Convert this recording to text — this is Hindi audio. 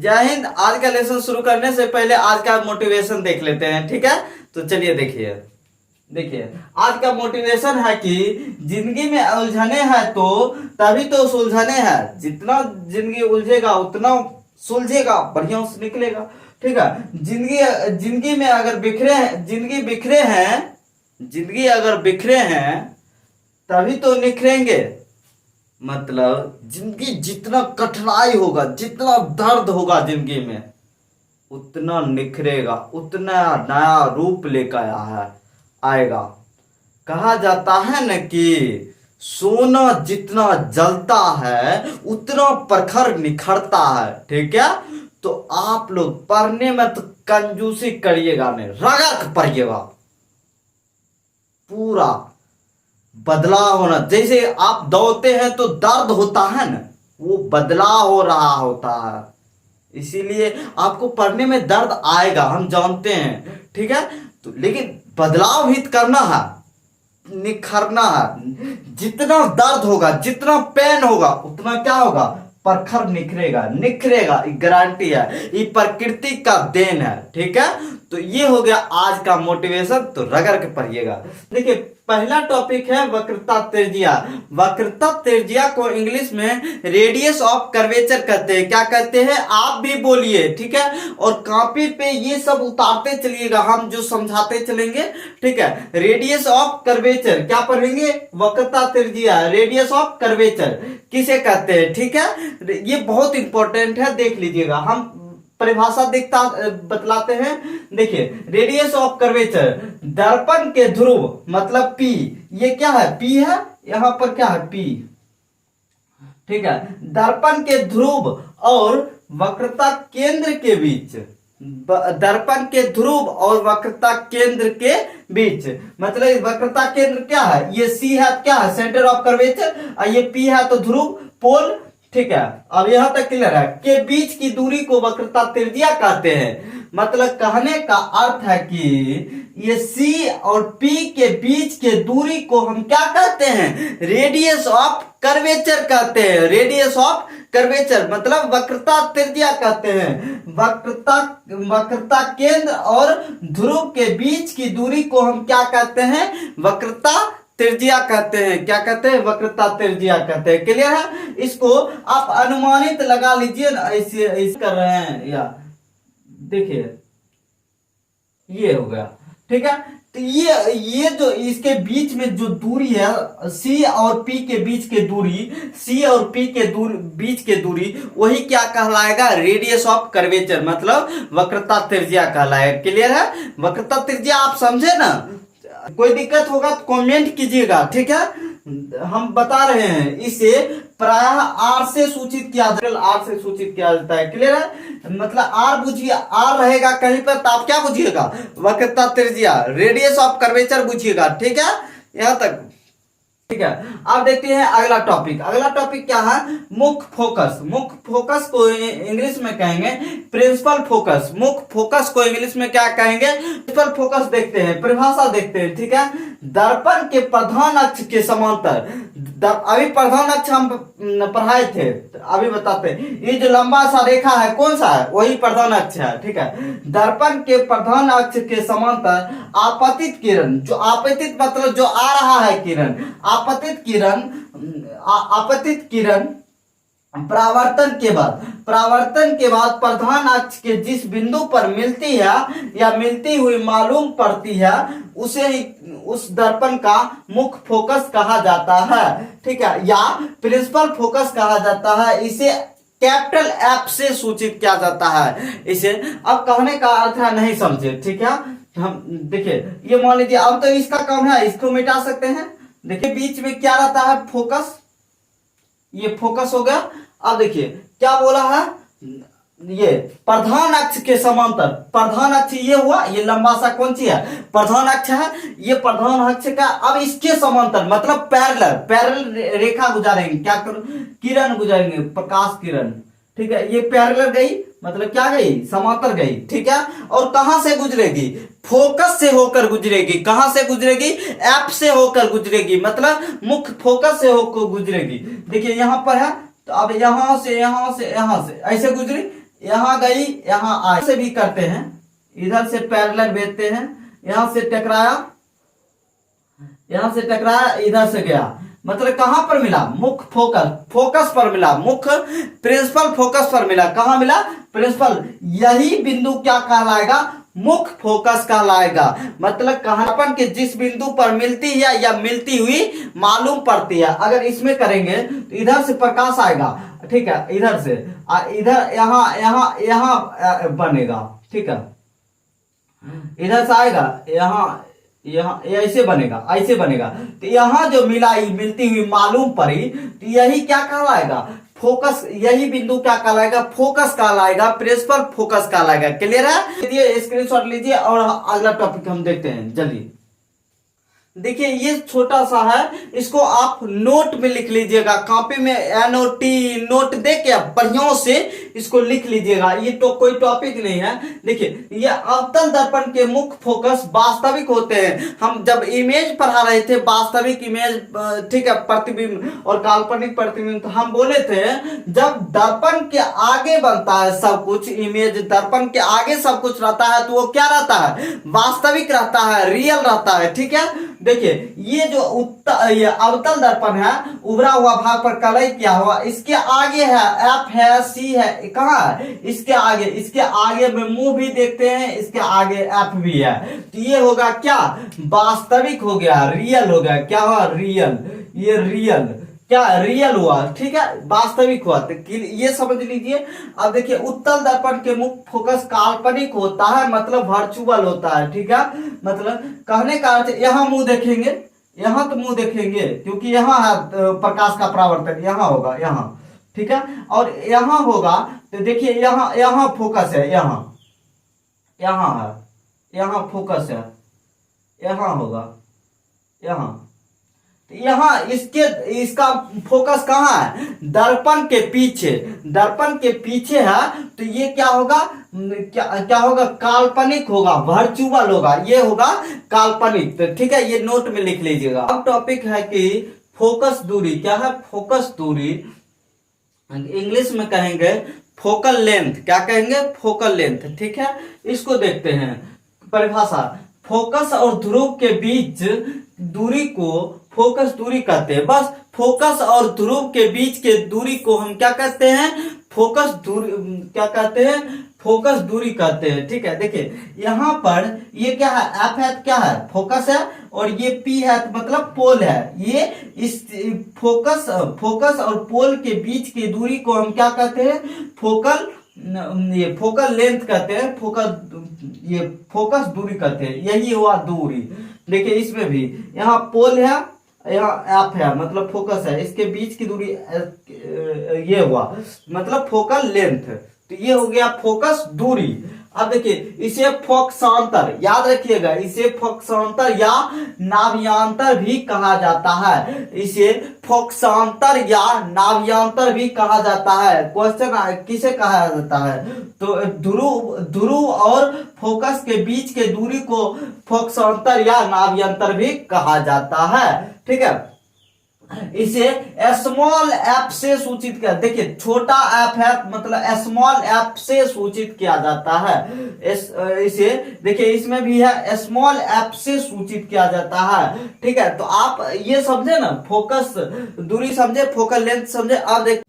जय हिंद। आज का लेसन शुरू करने से पहले आज का मोटिवेशन देख लेते हैं, ठीक है। तो चलिए देखिए देखिए आज का मोटिवेशन है कि जिंदगी में उलझने हैं तो तभी तो सुलझने हैं। जितना जिंदगी उलझेगा उतना सुलझेगा, बढ़िया से निकलेगा, ठीक है। जिंदगी में अगर जिंदगी अगर बिखरे हैं तभी तो निखरेंगे। मतलब जिंदगी जितना कठिनाई होगा, जितना दर्द होगा जिंदगी में, उतना निखरेगा, उतना नया रूप लेकर आएगा। कहा जाता है न कि सोना जितना जलता है उतना प्रखर निखरता है, ठीक है। तो आप लोग पढ़ने में तो कंजूसी करिएगा नहीं, रगड़ के पढ़िएगा। पूरा बदलाव होना, जैसे आप दौड़ते हैं तो दर्द होता है ना, वो बदलाव हो रहा होता है। इसीलिए आपको पढ़ने में दर्द आएगा, हम जानते हैं, ठीक है। तो लेकिन बदलाव भी करना है, निखरना है। जितना दर्द होगा, जितना पेन होगा, उतना क्या होगा, प्रखर निखरेगा। गारंटी है, ये प्रकृति का देन है, ठीक है। तो ये हो गया आज का मोटिवेशन, तो रगड़ के पढ़िएगा। देखिए पहला टॉपिक है वक्रता त्रिज्या। वक्रता त्रिज्या को इंग्लिश में रेडियस ऑफ कर्वेचर कहते हैं। क्या कहते हैं आप भी बोलिए, ठीक है। और कॉपी पे ये सब उतारते चलिएगा, हम जो समझाते चलेंगे, ठीक है। रेडियस ऑफ कर्वेचर क्या पढ़ेंगे, वक्रता त्रिज्या, रेडियस ऑफ कर्वेचर किसे कहते हैं, ठीक है। ये बहुत इंपॉर्टेंट है, देख लीजिएगा। हम परिभाषा बतलाते हैं। देखिए रेडियस ऑफ कर्वेचर, दर्पण के ध्रुव मतलब P, ये क्या है, P है, यहां पर क्या है, P, ठीक है। दर्पण के ध्रुव और वक्रता केंद्र के बीच, दर्पण के ध्रुव और वक्रता केंद्र के बीच, मतलब वक्रता केंद्र क्या है, ये C है, क्या है, सेंटर ऑफ कर्वेचर, और ये P है तो ध्रुव पोल, ठीक है। अब यहां तक क्लियर है। के बीच की दूरी को वक्रता त्रिज्या कहते हैं। मतलब कहने का अर्थ है कि ये C और P के बीच के दूरी को हम क्या कहते हैं, रेडियस ऑफ कर्वेचर कहते हैं। रेडियस ऑफ कर्वेचर मतलब वक्रता त्रिज्या कहते हैं। वक्रता केंद्र और ध्रुव के बीच की दूरी को हम क्या कहते हैं, वक्रता त्रिज्या कहते हैं। क्या कहते हैं, वक्रता त्रिज्या कहते हैं। क्लियर है। इसको आप अनुमानित लगा लीजिए ना, ऐसे कर रहे हैं या देखिए ये हो गया, ठीक है। तो ये जो इसके बीच में जो दूरी है, C और P के बीच के दूरी, C और P के बीच के दूरी, वही क्या कहलाएगा, रेडियस ऑफ कर्वेचर मतलब वक्रता त्रिज्या कहलाएगा। क्लियर है। वक्रता त्रिज्या आप समझे ना। कोई दिक्कत होगा तो कमेंट कीजिएगा, ठीक है। हम बता रहे हैं, इसे प्रायः R से सूचित किया जाता है। क्लियर है। मतलब R बुझिए, R रहेगा कहीं पर तो आप क्या बुझिएगा, वक्रता त्रिज्या, रेडियस ऑफ कर्वेचर बुझिएगा, ठीक है। यहां तक ठीक है। अब देखते हैं अगला टॉपिक। अगला टॉपिक क्या है, मुख्य फोकस। मुख्य फोकस को इंग्लिश में कहेंगे प्रिंसिपल फोकस। मुख्य फोकस को इंग्लिश में क्या कहेंगे, प्रिंसिपल फोकस। देखते हैं परिभाषा देखते हैं, ठीक है। दर्पण के प्रधान अक्ष के समांतर, अभी प्रधान अक्ष हम पढ़ाए थे, अभी बताते हैं। ये जो लंबा सा रेखा है कौन सा है, वही प्रधान अक्ष है, ठीक है। दर्पण के प्रधान अक्ष के समांतर आपतित किरण, जो आपतित मतलब जो आ रहा है किरण, आपतित किरण परावर्तन के बाद प्रधान अक्ष के जिस बिंदु पर मिलती है या मिलती हुई मालूम पड़ती है, उसे ही उस दर्पण का मुख्य फोकस कहा जाता है, ठीक है, या प्रिंसिपल फोकस कहा जाता है। इसे कैपिटल F से सूचित किया जाता है। इसे अब कहने का अर्थ है, नहीं समझे, ठीक है। हम देखिए ये मान लीजिए, अब तो इसका काम है, इसको मिटा सकते हैं। देखिए बीच में क्या रहता है, फोकस, ये फोकस हो गया। अब देखिए क्या बोला है, ये प्रधान अक्ष के समांतर, प्रधान अक्ष ये हुआ, ये लंबा सा कौन सी है, प्रधान अक्ष है, ये प्रधान अक्ष का। अब इसके समांतर मतलब पैरेलल रेखा गुजारेंगे, क्या करो, किरण गुजारेंगे, प्रकाश किरण, ठीक है। ये पैरेलल गई मतलब क्या गई, समांतर गई, ठीक है। और कहां से गुजरेगी, फोकस से होकर गुजरेगी। कहां से गुजरेगी, F से होकर गुजरेगी, मतलब मुख्य फोकस से होकर गुजरेगी। देखिए यहां पर है, तो अब यहां से ऐसे गुजरी, यहाँ गई, यहाँ आई, से भी करते हैं, इधर से पैरेलल भेजते हैं, यहाँ से टकराया, यहाँ से टकराया, इधर से गया, मतलब कहां पर मिला, मुख्य फोकस, फोकस पर मिला, मुख्य प्रिंसिपल फोकस पर मिला, कहां मिला, प्रिंसिपल। यही बिंदु क्या कहलाएगा, मुख्य फोकस कहलाएगा। मतलब कहां के जिस बिंदु पर मिलती है या मिलती हुई मालूम पड़ती है। अगर इसमें करेंगे तो इधर से प्रकाश आएगा, ठीक है, इधर से इधर यहाँ यहाँ यहाँ बनेगा, ठीक है, इधर से आएगा, यहाँ यहाँ ऐसे बनेगा, ऐसे बनेगा। तो यहाँ जो मिलती हुई मालूम पड़ी, तो यही क्या कहलाएगा, फोकस। यही बिंदु क्या कहलाएगा, फोकस कहलाएगा, प्रिंसिपल फोकस कहलाएगा। क्लियर है? ये स्क्रीनशॉट लीजिए और अगला टॉपिक हम देखते हैं जल्दी। देखिए ये छोटा सा है, इसको आप नोट में लिख लीजिएगा, कॉपी में NOT नोट दे के बढ़िया से इसको लिख लीजिएगा। ये तो कोई टॉपिक नहीं है। देखिए ये अवतल दर्पण के मुख्य फोकस वास्तविक होते हैं। हम जब इमेज पढ़ा रहे थे, वास्तविक इमेज, ठीक है, प्रतिबिंब और काल्पनिक प्रतिबिंब, तो हम बोले थे जब दर्पण के आगे बनता है सब कुछ, इमेज दर्पण के आगे सब कुछ रहता है, तो वो क्या रहता है, वास्तविक रहता है, रियल रहता है। ठीक है, देखिए ये जो ये अवतल दर्पण है, उभरा हुआ भाग पर कलई किया हुआ, इसके आगे है F है, C है, कहाँ है, इसके आगे में मुंह भी देखते हैं, इसके आगे F भी है। तो ये होगा क्या, वास्तविक हो गया, रियल हो गया। क्या हुआ, रियल, ये रियल, क्या रियल हुआ, ठीक है, वास्तविक हुआ। तो ये समझ लीजिए। अब देखिए उत्तल दर्पण के मुख्य फोकस काल्पनिक होता है, मतलब वर्चुअल होता है। ठीक है, मतलब कहने का अर्थ, यहाँ मुंह देखेंगे, यहाँ तो मुंह देखेंगे क्योंकि यहाँ है प्रकाश का परावर्तन, यहाँ होगा, यहाँ, ठीक है, और यहाँ होगा। तो देखिए यहाँ फोकस है, यहाँ है, यहाँ फोकस है, यहाँ होगा, यहाँ, यहाँ इसका फोकस कहाँ है, दर्पण के पीछे, दर्पण के पीछे है। तो ये क्या होगा, क्या होगा, काल्पनिक होगा, वर्चुअल होगा, ये होगा काल्पनिक। तो ठीक है, ये नोट में लिख लीजिएगा। अब टॉपिक है कि फोकस दूरी। क्या है, फोकस दूरी, इंग्लिश में कहेंगे फोकल लेंथ। क्या कहेंगे, फोकल लेंथ। ठीक है, इसको देखते हैं परिभाषा। फोकस और ध्रुव के बीच दूरी को फोकस दूरी कहते हैं। बस फोकस और ध्रुव के बीच के दूरी को हम क्या कहते हैं, फोकस दूरी, क्या कहते हैं, फोकस दूरी कहते हैं। ठीक है, देखिए यहाँ पर ये क्या है, F है, क्या है, फोकस है, और ये P है, मतलब पोल है। ये इस फोकस और पोल के बीच की दूरी को हम क्या कहते हैं, ये फोकल लेंथ कहते हैं, ये फोकस दूरी कहते हैं। यही हुआ दूरी। देखिए इसमें भी यहाँ पोल है, यहाँ F है, मतलब फोकस है, इसके बीच की दूरी ये हुआ, मतलब फोकल लेंथ। तो ये हो गया फोकस दूरी। अब देखिए इसे फोकसांतर, याद रखिएगा, इसे फोकसांतर या नाभियांतर भी कहा जाता है। इसे फोकसांतर या नाभियांतर भी कहा जाता है। क्वेश्चन किसे कहा जाता है, तो ध्रुव और फोकस के बीच के दूरी को फोकसांतर या नाभियांतर भी कहा जाता है। ठीक है, इसे स्मॉल एफ से सूचित किया। देखिए छोटा एफ है, मतलब स्मॉल एफ से सूचित किया जाता है। इसे देखिए इसमें भी है, स्मॉल एफ से सूचित किया जाता है। ठीक है, तो आप ये समझे ना, फोकस दूरी समझे, फोकल लेंथ समझे। अब देख